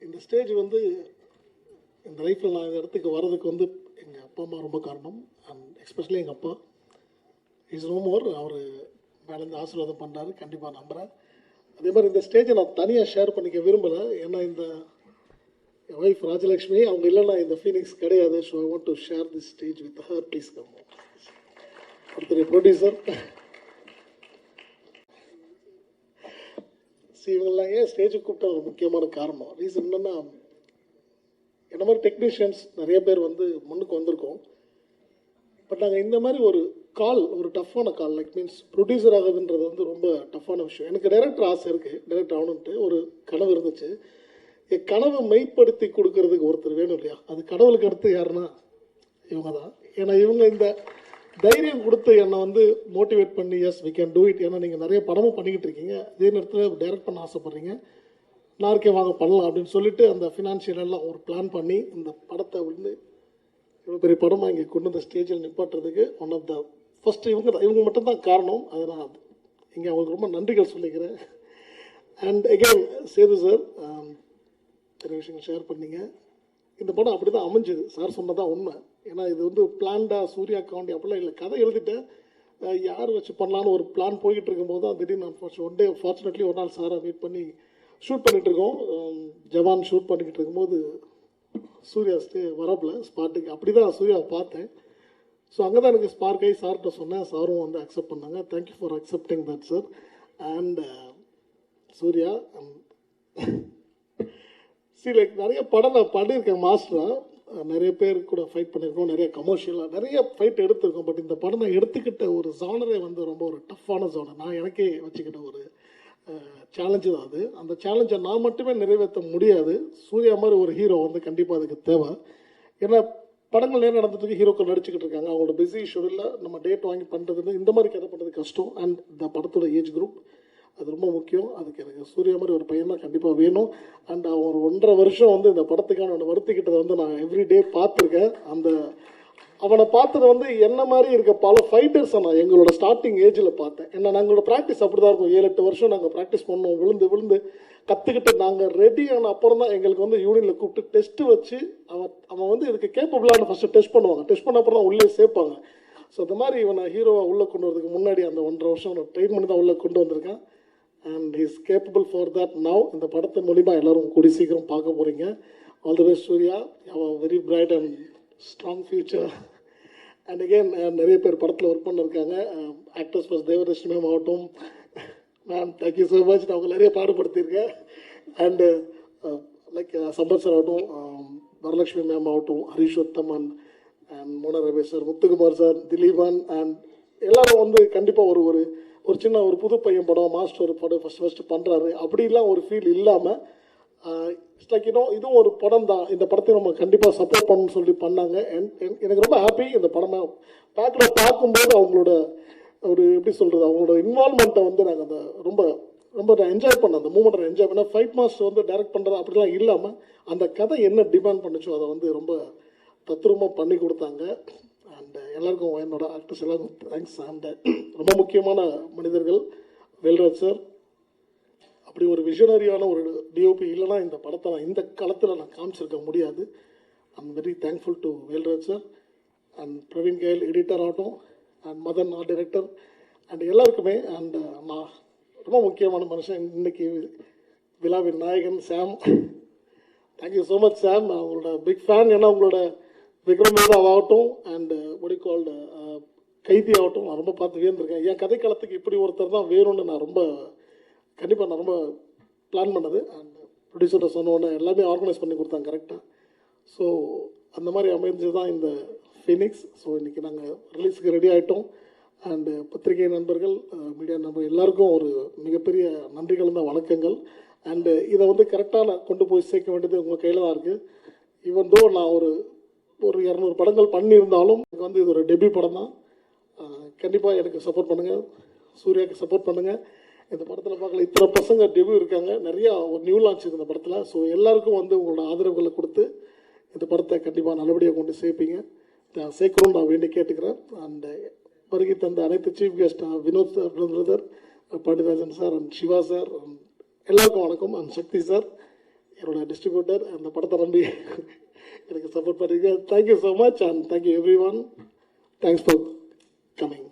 இந்த ஸ்டேஜ் வந்து இந்த லைஃப்பில் நான் இந்த இடத்துக்கு வர்றதுக்கு வந்து எங்கள் அப்பா அம்மா ரொம்ப காரணம். அண்ட் எஸ்பெஷலி எங்கள் அப்பா இஸ் நோ மோர். அவர் மேலேருந்து ஆசீர்வாதம் பண்ணுறாரு, கண்டிப்பாக நம்புகிறேன். அதே மாதிரி இந்த ஸ்டேஜை நான் தனியாக ஷேர் பண்ணிக்க விரும்பலை. ஏன்னா இந்த என் ஒய்ஃப் ராஜலக்ஷ்மி அவங்க இல்லைன்னா இந்த ஃபீலிங்ஸ் கிடையாது. So I want to share this stage with her. Please come. ஒருத்தர் ப்ரொடியூசர். இவங்கெல்லாம் ஏன் ஸ்டேஜுக்கு கூப்பிட்ட ஒரு முக்கியமான காரணம் ரீசன் என்னென்னா, என்ன மாதிரி டெக்னீஷியன்ஸ் நிறைய பேர் வந்து முன்னுக்கு வந்திருக்கோம். பட் நாங்கள் இந்த மாதிரி ஒரு கால், ஒரு டஃப்பான கால், லைக் மீன்ஸ் ப்ரொடியூசர் ஆகுதுன்றது வந்து ரொம்ப டஃப்பான விஷயம். எனக்கு டைரக்டர் ஆசை இருக்குது, டைரக்டர் ஆகணுன்ட்டு ஒரு கனவு இருந்துச்சு. என் கனவை மெய்ப்படுத்தி கொடுக்கறதுக்கு ஒருத்தர் வேணும் இல்லையா? அது கடவுளுக்கு அடுத்து யாருன்னா இவங்க தான். ஏன்னா இவங்க இந்த தைரியம் கொடுத்து என்னை வந்து மோட்டிவேட் பண்ணி yes we can do it. ஏன்னா நீங்கள் நிறைய படமும் பண்ணிக்கிட்டு இருக்கீங்க, அதே நேரத்தில் டைரக்ட் பண்ண ஆசைப்பட்றீங்க, நார்க்கே வாங்க பண்ணலாம் அப்படின்னு சொல்லிட்டு அந்த ஃபினான்ஷியல் எல்லாம் ஒரு பிளான் பண்ணி இந்த படத்தை வந்து இவ்வளோ பெரிய படமாக இங்கே கொண்டு வந்த ஸ்டேஜில் நிப்பாட்டுறதுக்கு ஒன் ஆஃப் த ஃபஸ்ட்டு இவங்க மட்டும்தான் காரணம். அதை நான் இங்கே அவங்களுக்கு ரொம்ப நன்றிகள் சொல்லிக்கிறேன். அண்ட் அகெயின் சேது சார் நிறைய விஷயங்கள் ஷேர் பண்ணீங்க. இந்த படம் அப்படி தான் அமைஞ்சுது, சார் சொன்னதான் உண்மை. ஏன்னா இது வந்து பிளான்டாக சூர்யா காண்டி அப்படிலாம் இல்லை. கதை எழுதிட்டேன், யார் வச்சு பண்ணலான்னு ஒரு பிளான் போய்கிட்டு இருக்கும்போது தான் திடீர்னு ஒன் டே ஃபார்ச்சுனேட்லி ஒரு நாள் சாரை மீட் பண்ணி ஷூட் பண்ணிகிட்டு இருக்கோம். ஜவான் ஷூட் பண்ணிக்கிட்டு இருக்கும்போது சூர்யா வரப்பில் ஸ்பாட்டுக்கு அப்படி தான் சூர்யாவை பார்த்தேன். ஸோ அங்கே தான் எனக்கு ஸ்பார்க் ஆகி சார்கிட்ட சொன்னேன். சாரும் வந்து அக்செப்ட் பண்ணாங்க. Thank you for accepting that sir. And Suriya like நிறைய படம் நான் பண்ணியிருக்கேன் மாஸ்டராக, நிறைய பேர் கூட ஃபைட் பண்ணியிருக்கோம், நிறைய கமர்ஷியலாக நிறைய ஃபைட் எடுத்திருக்கோம். பட் இந்த படம் நான் எடுத்துக்கிட்ட ஒரு ஜானரே வந்து ரொம்ப ஒரு டஃப்பான ஜானர். நான் எனக்கே வச்சுக்கிட்ட ஒரு சேலஞ்சு தான் அது. அந்த சேலஞ்சை நான் மட்டுமே நிறைவேற்ற முடியாது. சூர்யா மாதிரி ஒரு ஹீரோ வந்து கண்டிப்பாக அதுக்கு தேவை. ஏன்னா படங்கள் நேரம் நடந்துட்டு ஹீரோக்கள் நடிச்சுக்கிட்டு இருக்காங்க, அவங்களோட பிஸி ஷெடியூலில் நம்ம டேட் வாங்கி பண்ணுறதுன்னு இந்த மாதிரி கதை பண்ணுறது கஷ்டம். அண்ட் இந்த படத்தோட ஏஜ் குரூப் அது ரொம்ப முக்கியம். அதுக்கு எனக்கு சூர்யா மாதிரி ஒரு பையன் தான் கண்டிப்பாக வேணும். அண்ட் அவன் ஒரு 1.5 வருஷம் வந்து இந்த படத்துக்கான ஒன்று வருத்திக்கிட்டதை வந்து நான் எவ்ரிடே பார்த்துருக்கேன். அந்த அவனை பார்த்தது வந்து என்ன மாதிரி இருக்க பல ஃபைட்டர்ஸை நான் எங்களோட ஸ்டார்டிங் ஏஜில் பார்த்தேன். ஏன்னா நாங்களோட ப்ராக்டிஸ் அப்படி தான் இருக்கும். 7-8 வருஷம் நாங்கள் ப்ராக்டிஸ் பண்ணோம், விழுந்து கற்றுக்கிட்டு நாங்கள் ரெடி ஆன அப்புறம் தான் எங்களுக்கு வந்து யூனியனில் கூப்பிட்டு டெஸ்ட்டு வச்சு அவன் வந்து இதுக்கு கேப்பபிளான ஃபஸ்ட்டு டெஸ்ட் பண்ணுவாங்க. டெஸ்ட் பண்ண அப்புறம் தான் உள்ளே சேர்ப்பாங்க. ஸோ அந்த மாதிரி இவனை ஹீரோவை உள்ளே கொண்டு வரதுக்கு முன்னாடி அந்த 1.5 வருஷம் நான் ட்ரெயின் பண்ணி தான் உள்ளே கொண்டு வந்திருக்கேன். And is capable for that now. இந்த படத்தின் மூலிமா எல்லோரும் கூடி சீக்கிரம் பார்க்க போகிறீங்க. All the best Surya, have a very bright and strong future. And again நிறைய பேர் படத்தில் ஒர்க் பண்ணியிருக்காங்க. ஆக்டர்ஸ் ஃபர்ஸ்ட் தேவதர்ஷினி மேம் ஆகட்டும், மேம் தேங்க்யூ ஸோ மச், நான் அவங்க நிறைய பாடுபடுத்தியிருக்கேன். அண்டு லைக் சம்பத் சார் ஆகட்டும், வரலட்சுமி மேம் ஆகட்டும், Harishottam and Mona Ramesh sir, Muthukumar sir, Dileepan and எல்லோரும் வந்து கண்டிப்பாக ஒரு சின்ன ஒரு புது பையன் படம், மாஸ்டர் ஒரு படம் ஃபஸ்ட்டு பண்ணுறாரு அப்படிலாம் ஒரு ஃபீல் இல்லாமல் இட்ஸ் லைக் இதுவும் ஒரு படம் தான், இந்த படத்தை நம்ம கண்டிப்பாக சப்போர்ட் பண்ணணும்னு சொல்லி பண்ணாங்க. எனக்கு ரொம்ப ஹாப்பி. இந்த படமாக பேக்கில் பார்க்கும்போது அவங்களோட ஒரு எப்படி சொல்கிறது, அவங்களோட இன்வால்மெண்ட்டை வந்து நாங்கள் அந்த ரொம்ப ரொம்ப என்ஜாய் பண்ணேன். அந்த மூமெண்ட்டை என்ஜாய் பண்ணேன். ஃபைட் மாஸ்டர் வந்து டைரக்ட் பண்ணுறது அப்படிலாம் இல்லாமல் அந்த கதை என்ன டிமாண்ட் பண்ணிச்சோ அதை வந்து ரொம்ப தத்ரூபமாக பண்ணி கொடுத்தாங்க. அண்ட் எல்லாருக்கும் என்னோட ஆக்டர்ஸ் எல்லாருக்கும் தேங்க்ஸ். அண்ட் ரொம்ப முக்கியமான மனிதர்கள் வேல்ராஜ் சார், அப்படி ஒரு விஷனரியான ஒரு டிஓபி இல்லைனா இந்த படத்தை நான் இந்த காலத்தில் நான் காமிச்சிருக்க முடியாது. I'm very thankful to Velraj sir and Praveen K L editor ஆகட்டும், and Madhan art director and எல்லாருக்குமே. அண்ட் நான் ரொம்ப முக்கியமான மனுஷன் இன்னைக்கு விழாவின் நாயகன் Sam, thank you so much Sam. நான் உங்களோட பிக் ஃபேன். ஏன்னா உங்களோட விக்ரமேதா ஆகட்டும் அண்ட் ஒடி கால்டு கைதி ஆகட்டும் நான் ரொம்ப பார்த்து வியந்திருக்கேன். என் கதைக்களத்துக்கு இப்படி ஒருத்தர் தான் வேணும்னு நான் ரொம்ப பிளான் பண்ணது. அண்ட் ப்ரொடியூசர்கிட்ட சொன்னோன்னே எல்லாமே ஆர்கனைஸ் பண்ணி கொடுத்தாங்க கரெக்டாக. ஸோ அந்த மாதிரி அமைஞ்சது தான் இந்த ஃபீனிக்ஸ். ஸோ இன்றைக்கி நாங்கள் ரிலீஸுக்கு ரெடி ஆகிட்டோம். அண்டு பத்திரிகை நண்பர்கள், மீடியா நண்பர்கள் எல்லாருக்கும் ஒரு மிகப்பெரிய நன்றிகள் தான், வணக்கங்கள். அண்டு இதை வந்து கரெக்டாக நான் கொண்டு போய் சேர்க்க வேண்டியது உங்கள் கையில் தான் இருக்குது. ஈவன் தோ நான் ஒரு 200 படங்கள் பண்ணியிருந்தாலும் எனக்கு வந்து இது ஒரு டெபியூ படம் தான். கண்டிப்பாக எனக்கு சப்போர்ட் பண்ணுங்கள், சூர்யாவுக்கு சப்போர்ட் பண்ணுங்கள். இந்த படத்தில் பார்க்கல இத்தனை பசங்க டெபியூ இருக்காங்க, நிறையா ஒரு நியூ லான்ச் இருக்குது இந்த படத்தில். ஸோ எல்லாருக்கும் வந்து உங்களோட ஆதரவுகளை கொடுத்து இந்த படத்தை கண்டிப்பாக நல்லபடியாக கொண்டு சேர்ப்பீங்க, சேர்க்கணும்னு நான் வேண்டி கேட்டுக்கிறேன். அண்ட் வருகை தந்த அனைத்து chief guest Vinod sir, brother Pandiarajan sir and Siva sir, எல்லாருக்கும் வணக்கம். அண்ட் சக்தி சார், என்னோட டிஸ்ட்ரிபியூட்டர் அந்த படத்தை நம்பி எனக்கு சப்போர்ட் பண்ணிருக்கேன். Thank you so much and thank you everyone. Thanks for coming.